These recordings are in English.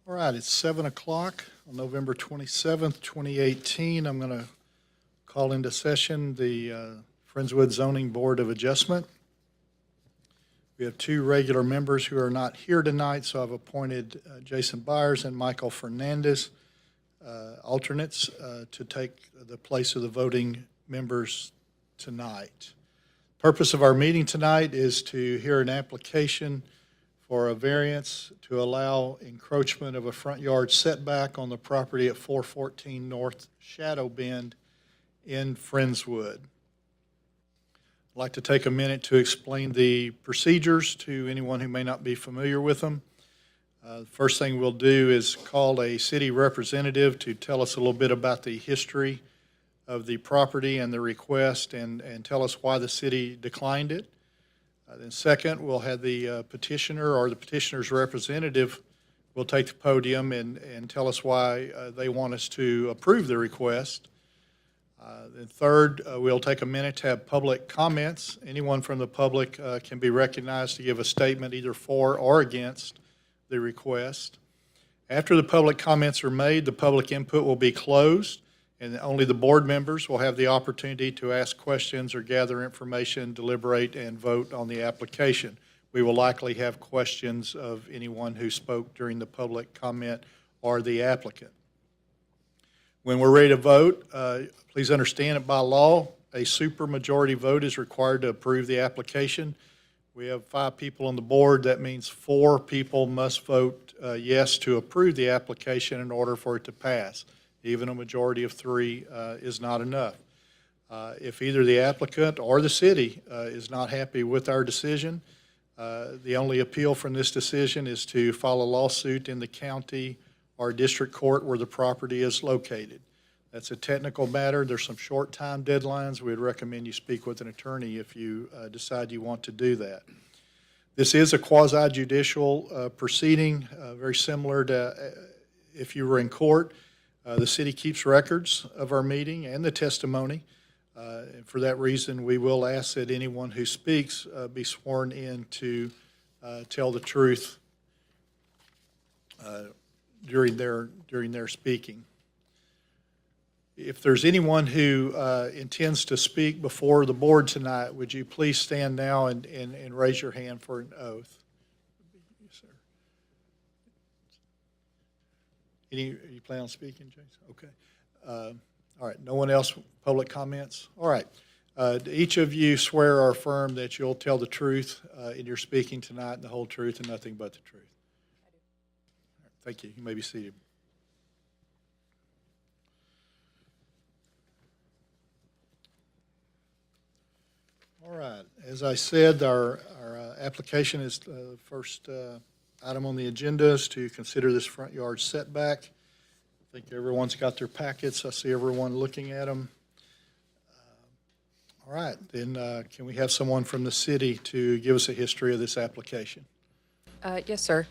All right, it's 7 o'clock on November 27th, 2018. I'm going to call into session the Friendswood-Zoning Board of Adjustment. We have two regular members who are not here tonight, so I've appointed Jason Byers and Michael Fernandez, alternates, to take the place of the voting members tonight. Purpose of our meeting tonight is to hear an application for a variance to allow encroachment of a front yard setback on the property at 414 North Shadow Bend in Friendswood. I'd like to take a minute to explain the procedures to anyone who may not be familiar with them. The first thing we'll do is call a city representative to tell us a little bit about the history of the property and the request and tell us why the city declined it. Then second, we'll have the petitioner or the petitioner's representative will take the podium and tell us why they want us to approve the request. Then third, we'll take a minute to have public comments. Anyone from the public can be recognized to give a statement either for or against the request. After the public comments are made, the public input will be closed, and only the board members will have the opportunity to ask questions or gather information, deliberate, and vote on the application. We will likely have questions of anyone who spoke during the public comment or the applicant. When we're ready to vote, please understand that by law, a supermajority vote is required to approve the application. We have 5 people on the board. That means 4 people must vote yes to approve the application in order for it to pass. Even a majority of 3 is not enough. If either the applicant or the city is not happy with our decision, the only appeal from this decision is to file a lawsuit in the county or district court where the property is located. That's a technical matter. There's some short time deadlines. We'd recommend you speak with an attorney if you decide you want to do that. This is a quasi-judicial proceeding, very similar to if you were in court. The city keeps records of our meeting and the testimony. And for that reason, we will ask that anyone who speaks be sworn in to tell the truth during their speaking. If there's anyone who intends to speak before the board tonight, would you please stand now and raise your hand for an oath? You plan on speaking, Jason? Okay. All right. No one else? Public comments? All right. Do each of you swear or affirm that you'll tell the truth in your speaking tonight, and the whole truth and nothing but the truth? I do. All right, thank you. You may be seated. All right. As I said, our application is the first item on the agenda is to consider this front yard setback. I think everyone's got their packets. I see everyone looking at them. All right, then can we have someone from the city to give us a history of this application? Yes, sir.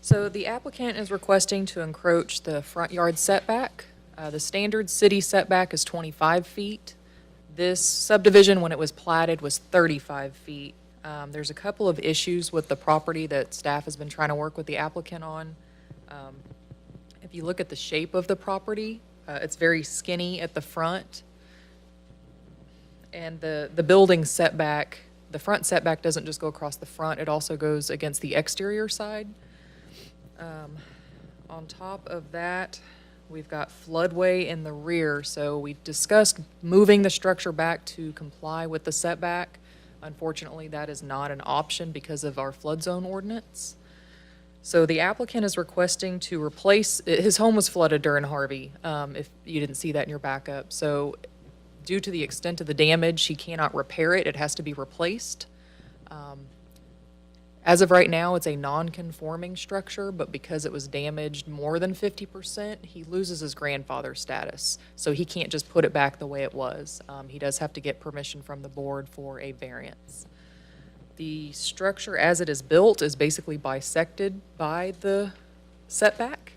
So the applicant is requesting to encroach the front yard setback. The standard city setback is 25 feet. This subdivision, when it was platted, was 35 feet. There's a couple of issues with the property that staff has been trying to work with the applicant on. If you look at the shape of the property, it's very skinny at the front. And the building setback, the front setback doesn't just go across the front, it also goes against the exterior side. On top of that, we've got floodway in the rear, so we discussed moving the structure back to comply with the setback. Unfortunately, that is not an option because of our flood zone ordinance. So the applicant is requesting to replace, his home was flooded during Harvey, if you didn't see that in your backup. So due to the extent of the damage, he cannot repair it. It has to be replaced. As of right now, it's a non-conforming structure, but because it was damaged more than 50%, he loses his grandfather status. So he can't just put it back the way it was. He does have to get permission from the board for a variance. The structure as it is built is basically bisected by the setback.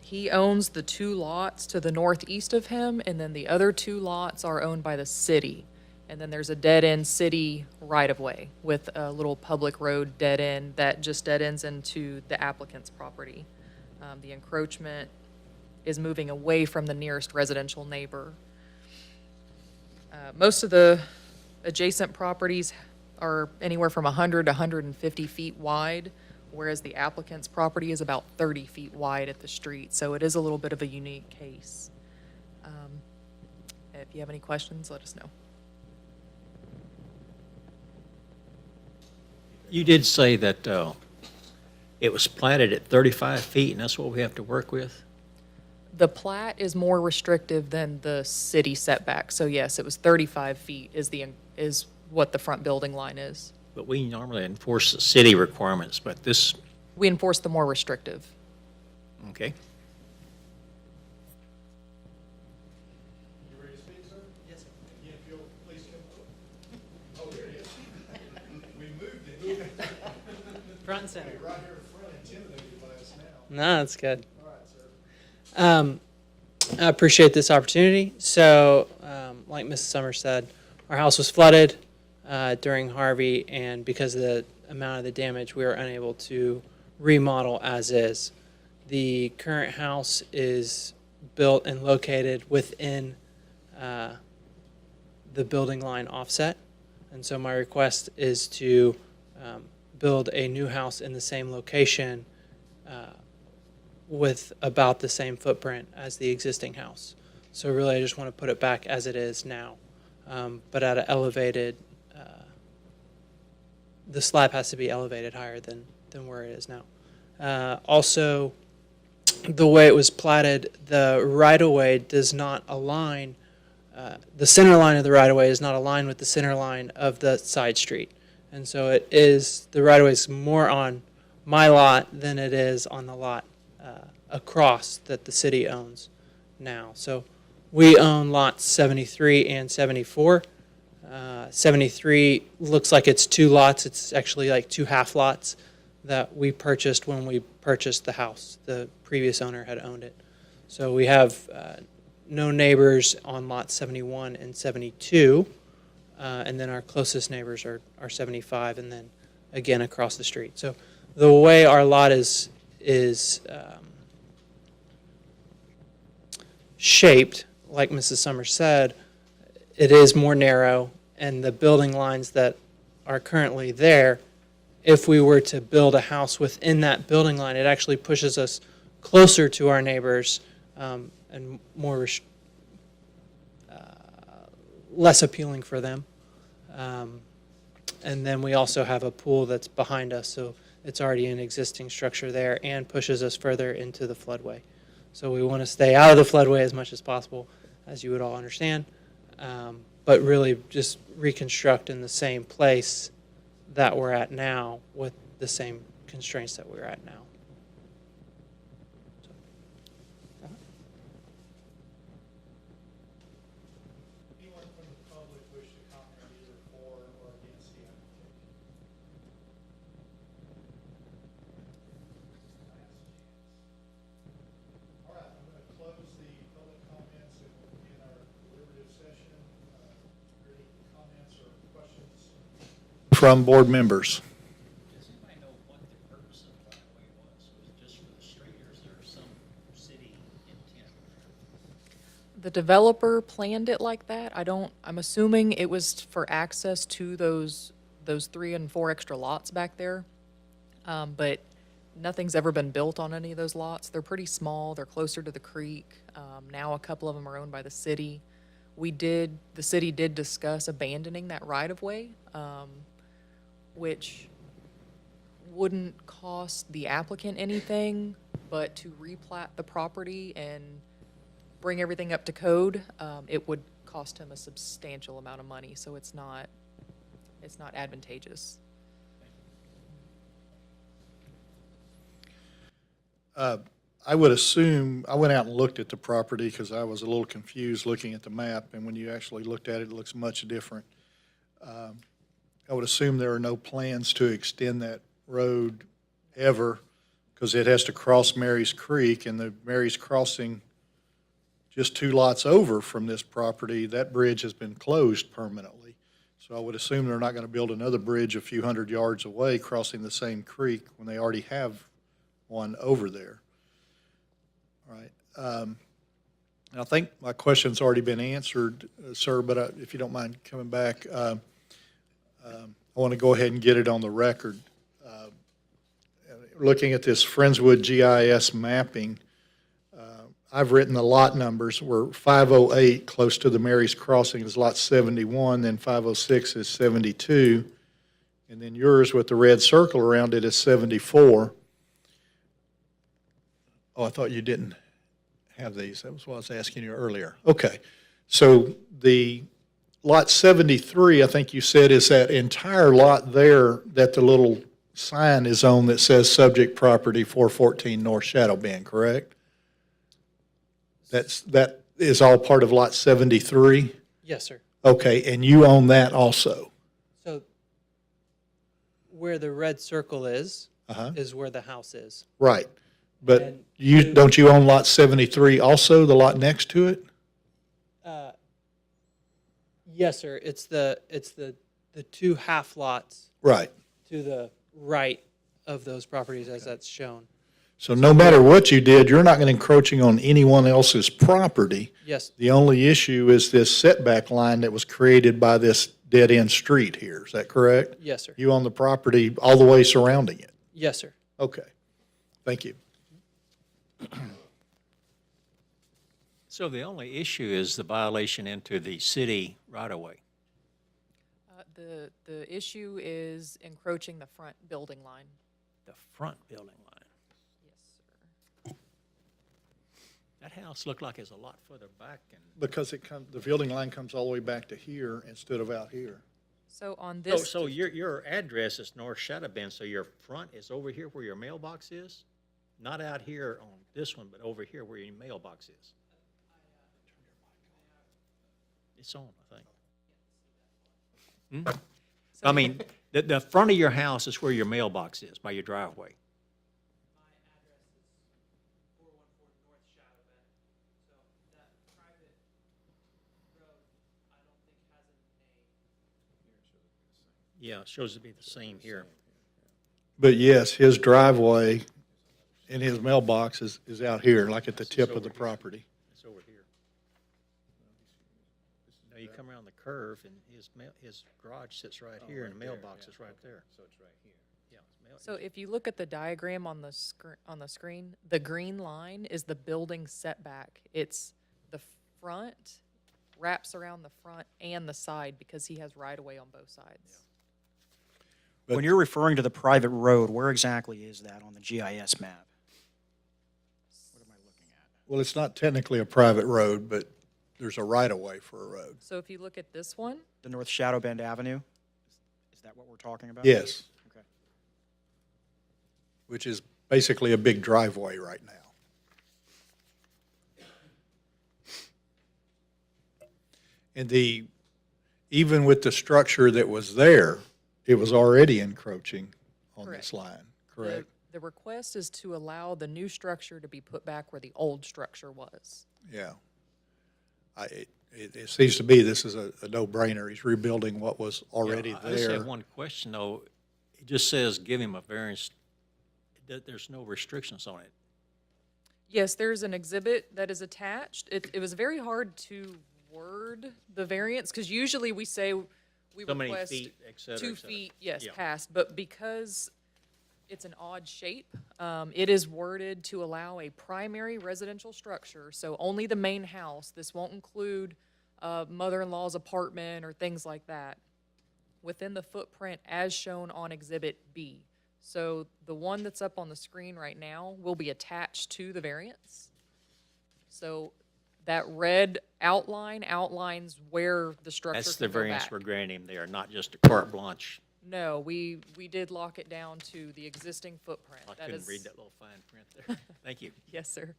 He owns the 2 lots to the northeast of him, and then the other 2 lots are owned by the city. And then there's a dead-end city right-of-way with a little public road dead-end that just dead-ends into the applicant's property. The encroachment is moving away from the nearest residential neighbor. Most of the adjacent properties are anywhere from 100 to 150 feet wide, whereas the applicant's property is about 30 feet wide at the street. So it is a little bit of a unique case. If you have any questions, let us know. You did say that it was platted at 35 feet, and that's what we have to work with? The plat is more restrictive than the city setback. So yes, it was 35 feet is what the front building line is. But we normally enforce the city requirements, but this, We enforce the more restrictive. okay. You ready to speak, sir? Yes, sir. Again, if you'll please come. Oh, here it is. We moved it. Front and center. Right here in front, intimidated by us now. No, that's good. All right, sir. I appreciate this opportunity. So, like Mrs. Summers said, our house was flooded during Harvey, and because of the amount of the damage, we were unable to remodel as is. The current house is built and located within the building line offset, and so my request is to build a new house in the same location with about the same footprint as the existing house. So really, I just want to put it back as it is now, but at an elevated, the slab has to be elevated higher than where it is now. Also, the way it was platted, the right-of-way does not align, the center line of the right-of-way is not aligned with the center line of the side street. And so it is, the right-of-way is more on my lot than it is on the lot across that the city owns now. So we own lots 73 and 74. 73 looks like it's two lots. It's actually like two half lots that we purchased when we purchased the house. The previous owner had owned it. So we have no neighbors on lot 71 and 72. And then our closest neighbors are 75, and then again across the street. So the way our lot is shaped, like Mrs. Summers said, it is more narrow, and the building lines that are currently there, if we were to build a house within that building line, it actually pushes us closer to our neighbors and more less appealing for them. And then we also have a pool that's behind us, so it's already an existing structure there and pushes us further into the floodway. So we want to stay out of the floodway as much as possible, as you would all understand, but really just reconstruct in the same place that we're at now with the same constraints that we're at now. Anyone from the public wish to comment either for or against the application? All right, I'm going to close the public comments and we'll begin our deliberative session. Any comments or questions from board members? Does anybody know what the purpose of the right-of-way was? Was it just for the street, or is there some city intent? The developer planned it like that. I'm assuming it was for access to those 3 and 4 extra lots back there. But nothing's ever been built on any of those lots. They're pretty small. They're closer to the creek. Now a couple of them are owned by the city. The city did discuss abandoning that right-of-way, which wouldn't cost the applicant anything, but to replat the property and bring everything up to code, it would cost him a substantial amount of money, so it's not advantageous. I would assume, I went out and looked at the property because I was a little confused looking at the map, and when you actually looked at it, it looks much different. I would assume there are no plans to extend that road ever because it has to cross Mary's Creek, and the Mary's Crossing just 2 lots over from this property, that bridge has been closed permanently. So I would assume they're not going to build another bridge a few hundred yards away crossing the same creek when they already have one over there. All right. And I think my question's already been answered, sir, but if you don't mind coming back, I want to go ahead and get it on the record. Looking at this Friendswood GIS mapping, I've written the lot numbers where 508, close to the Mary's Crossing, is lot 71, then 506 is 72, and then yours with the red circle around it is 74. Oh, I thought you didn't have these. That was what I was asking you earlier. Okay. So the lot 73, I think you said, is that entire lot there that the little sign is on that says subject property 414 North Shadow Bend, correct? That is all part of lot 73? Yes, sir. Okay, and you own that also? So where the red circle is Uh-huh. where the house is. Right. But And don't you own lot 73 also, the lot next to it? Yes, sir. It's the two half lots Right. to the right of those properties as that's shown. So no matter what you did, you're not going to encroaching on anyone else's property. Yes, The only issue is this setback line that was created by this dead-end street here. Is that correct? yes, sir. You own the property all the way surrounding it? Yes, sir. Okay. Thank you. So the only issue is the violation into the city right-of-way. The issue is encroaching the front building line. The front building line. Yes, sir. That house looked like it's a lot further back and. Because the building line comes all the way back to here instead of out here. So on So, this, so your address is North Shadow Bend, so your front is over here where your mailbox is? Not out here on this one, but over here where your mailbox is? It's on, I think. I mean, the front of your house is where your mailbox is, by your driveway. Yeah, it shows to be the same here. But yes, his driveway and his mailbox is out here, like at the tip of the property. It's over here. Now you come around the curve and his garage sits right here and the mailbox is right there. So it's right here. Yeah. so if you look at the diagram on the screen, the green line is the building setback. It's the front, wraps around the front and the side because he has right-of-way on both sides. But- When you're referring to the private road, where exactly is that on the GIS map? What am I looking at? Well, it's not technically a private road, but there's a right-of-way for a road. So if you look at this one, The North Shadow Bend Avenue? Is that what we're talking about? Yes, Okay. which is basically a big driveway right now. And even with the structure that was there, it was already encroaching on this Correct. line, correct? the request is to allow the new structure to be put back where the old structure was. Yeah. It seems to me this is a no-brainer. He's rebuilding what was already Yeah, I just there. have one question, though. It just says give him a variance. There's no restrictions on it. Yes, there's an exhibit that is attached. It was very hard to word the variance, because usually we say we So many request feet, et cetera, 2 et cetera. feet, yes, Yeah. past, but because it's an odd shape, it is worded to allow a primary residential structure, so only the main house. This won't include mother-in-law's apartment or things like that, within the footprint as shown on Exhibit B. So the one that's up on the screen right now will be attached to the variance. So that red outline outlines where the structure That's the can go variance back. we're granting him there, not just a carte blanche. No, we did lock it down to the existing footprint. I That couldn't is- read that little fine print there. Thank you. Yes, sir.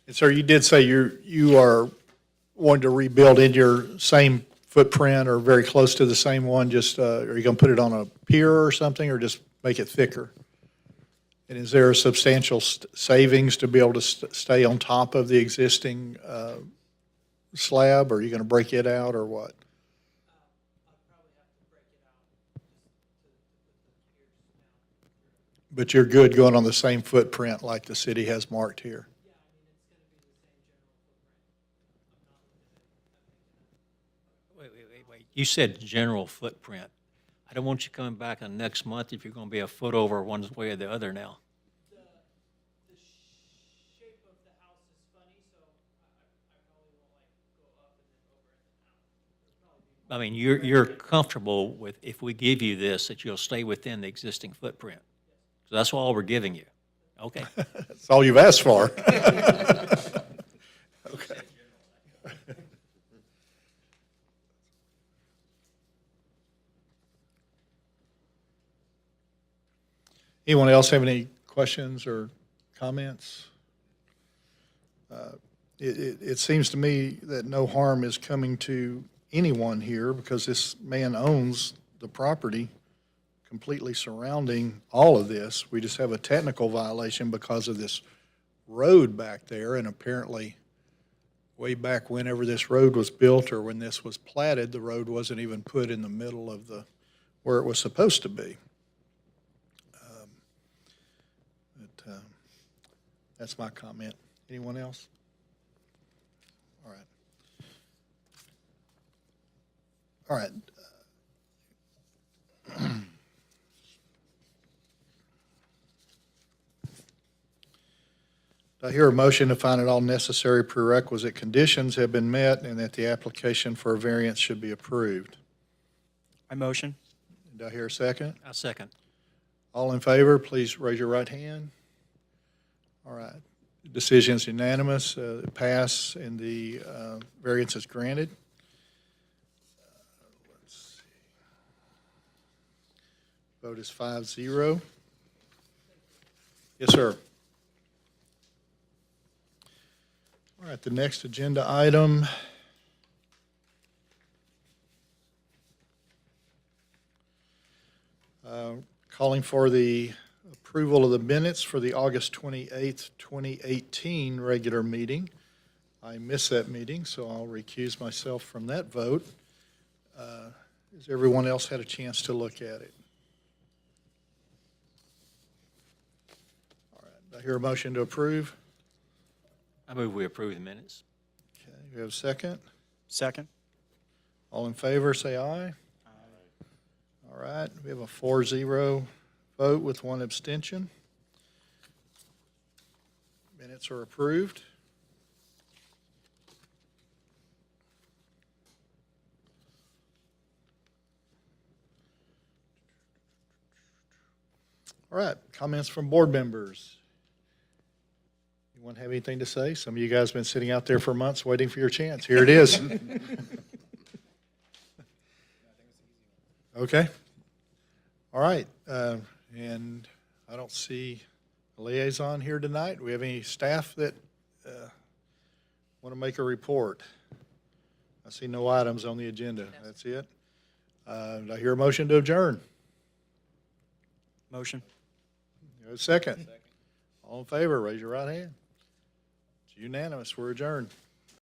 And sir, you did say you are wanting to rebuild in your same footprint or very close to the same one, just, are you going to put it on a pier or something, or just make it thicker? And is there a substantial savings to be able to stay on top of the existing slab, or are you going to break it out, or what? But you're good going on the same footprint like the city has marked here? Wait. You said general footprint. I don't want you coming back on next month if you're gonna be a foot over one way or the other now. The shape of the house is funny, so I probably won't like go up and then over and then out. I mean, you're comfortable with, if we give you this, that you'll stay within the existing footprint? So that's all we're giving you. Okay. That's all you've asked for. Okay. Anyone else have any questions or comments? It seems to me that no harm is coming to anyone here because this man owns the property completely surrounding all of this. We just have a technical violation because of this road back there, and apparently way back whenever this road was built or when this was platted, the road wasn't even put in the middle of where it was supposed to be. That's my comment. Anyone else? All right. All right. Do I hear a motion to find that all necessary prerequisite conditions have been met and that the application for a variance should be approved? I motion. Do I hear a second? I'll second. All in favor, please raise your right hand. All right. Decision's unanimous, pass, and the variance is granted. Let's see. Vote is 5-0. Yes, sir. All right, the next agenda item. Calling for the approval of the minutes for the August 28th, 2018 regular meeting. I missed that meeting, so I'll recuse myself from that vote. Has everyone else had a chance to look at it? All right, do I hear a motion to approve? I move we approve the minutes. Okay, we have a second. Second. All in favor, say aye. All right, we have a 4-0 vote with one abstention. Minutes are approved. All right, comments from board members. Anyone have anything to say? Some of you guys have been sitting out there for months waiting for your chance. Here it is. Okay. All right, and I don't see a liaison here tonight. Do we have any staff that want to make a report? I see no items on the agenda. That's it. Do I hear a motion to adjourn? Motion. You have a second? All in favor, raise your right hand. It's unanimous. We're adjourned.